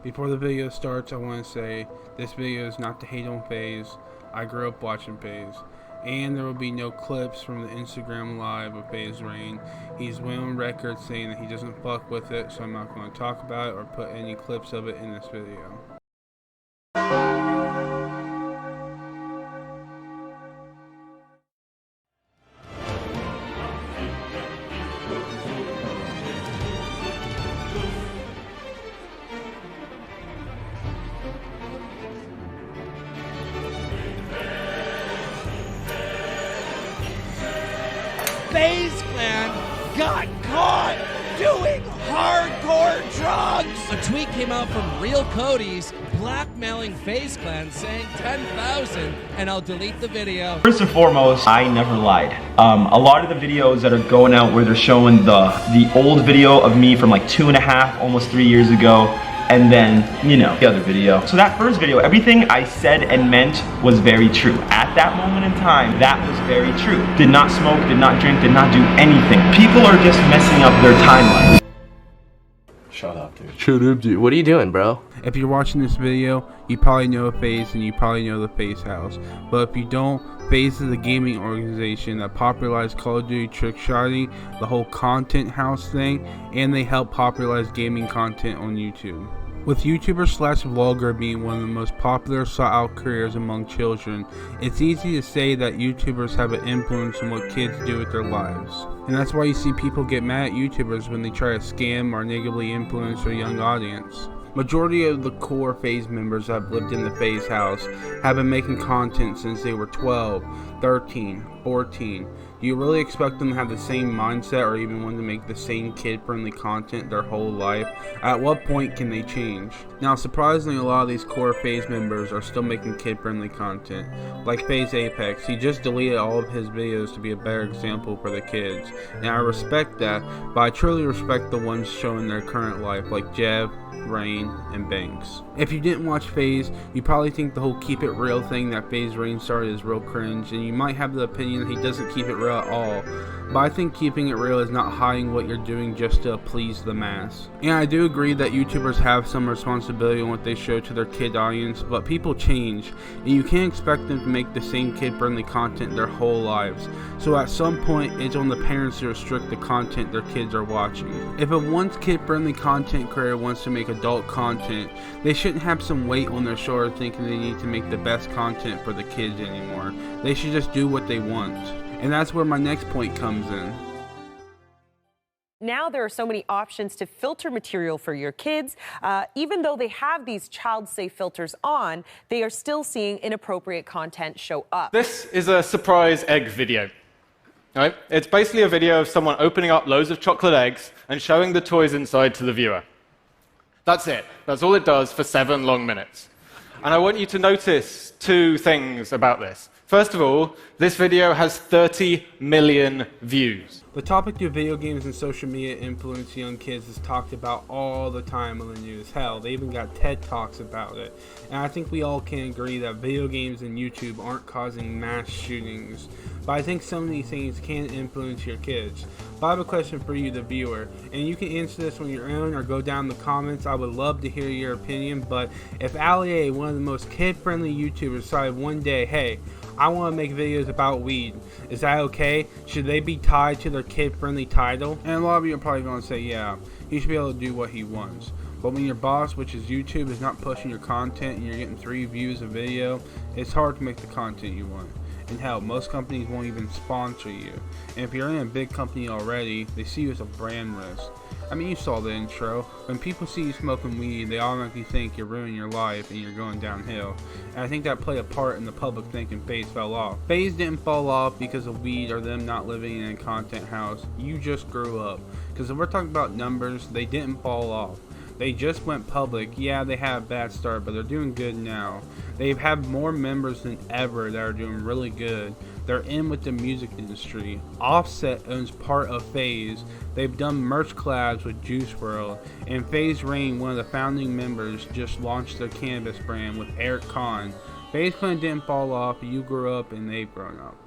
Before the video starts, I want to say this video is not to hate on FaZe. I grew up watching FaZe. And there will be no clips from the Instagram live of FaZe Rain. He's went on record saying that he doesn't fuck with it, so I'm not going to talk about it or put any clips of it in this video. FaZe Clan got caught doing hardcore drugs. A tweet came out from Real Cody's blackmailing FaZe Clan saying 10,000 and I'll delete the video. First and foremost, I never lied. A lot of the videos that are going out where they're showing the old video of me from like 2.5, almost 3 years ago, and then, you know, the other video. So that first video, everything I said and meant was very true. At that moment in time, that was very true. Did not smoke, did not drink, did not do anything. People are just messing up their timeline. Shut up, dude. Shut up, dude. What are you doing, bro? If you're watching this video, you probably know FaZe and you probably know the FaZe House. But if you don't, FaZe is a gaming organization that popularized Call of Duty trick shotting, the whole content house thing, and they help popularize gaming content on YouTube. With YouTuber slash vlogger being one of the most popular sought out careers among children, it's easy to say that YouTubers have an influence on what kids do with their lives. And that's why you see people get mad at YouTubers when they try to scam or negatively influence their young audience. Majority of the core FaZe members that have lived in the FaZe house have been making content since they were 12, 13, 14. Do you really expect them to have the same mindset or even want to make the same kid-friendly content their whole life? At what point can they change? Now, surprisingly, a lot of these core FaZe members are still making kid-friendly content. Like FaZe Apex, he just deleted all of his videos to be a better example for the kids. And I respect that, but I truly respect the ones showing their current life, like Jev, Rain, and Banks. If you didn't watch FaZe, you probably think the whole keep it real thing that FaZe Rain started is real cringe, and you might have the opinion that he doesn't keep it real at all. But I think keeping it real is not hiding what you're doing just to please the mass. And I do agree that YouTubers have some responsibility on what they show to their kid audience, but people change, and you can't expect them to make the same kid-friendly content their whole lives. So at some point, it's on the parents to restrict the content their kids are watching. If a once kid-friendly content creator wants to make adult content, they shouldn't have some weight on their shoulder thinking they need to make the best content for the kids anymore. They should just do what they want. And that's where my next point comes in. Now there are so many options to filter material for your kids. Even though they have these child-safe filters on, they are still seeing inappropriate content show up. This is a surprise egg video. Right? It's basically a video of someone opening up loads of chocolate eggs and showing the toys inside to the viewer. That's it. That's all it does for 7 long minutes. And I want you to notice 2 things about this. First of all, this video has 30 million views. The topic of video games and social media influence young kids is talked about all the time on the news. Hell, they even got TED Talks about it. And I think we all can agree that video games and YouTube aren't causing mass shootings. But I think some of these things can influence your kids. But I have a question for you, the viewer, and you can answer this on your own or go down in the comments. I would love to hear your opinion. But if Ali, one of the most kid-friendly YouTubers, decided one day, hey, I want to make videos about weed, is that okay? Should they be tied to their kid-friendly title? And a lot of you are probably going to say, yeah, he should be able to do what he wants. But when your boss, which is YouTube, is not pushing your content and you're getting 3 views a video, it's hard to make the content you want. And hell, most companies won't even sponsor you. And if you're in a big company already, they see you as a brand risk. I mean, you saw the intro. When people see you smoking weed, they automatically think you're ruining your life and you're going downhill. And I think that played a part in the public thinking FaZe fell off. FaZe didn't fall off because of weed or them not living in a content house. You just grew up. Because if we're talking about numbers, they didn't fall off. They just went public. Yeah, they had a bad start, but they're doing good now. They've had more members than ever that are doing really good. They're in with the music industry. Offset owns part of FaZe. They've done merch collabs with Juice WRLD. And FaZe Rain, one of the founding members, just launched their cannabis brand with Eric Kahn. FaZe Clan didn't fall off. You grew up and they've grown up.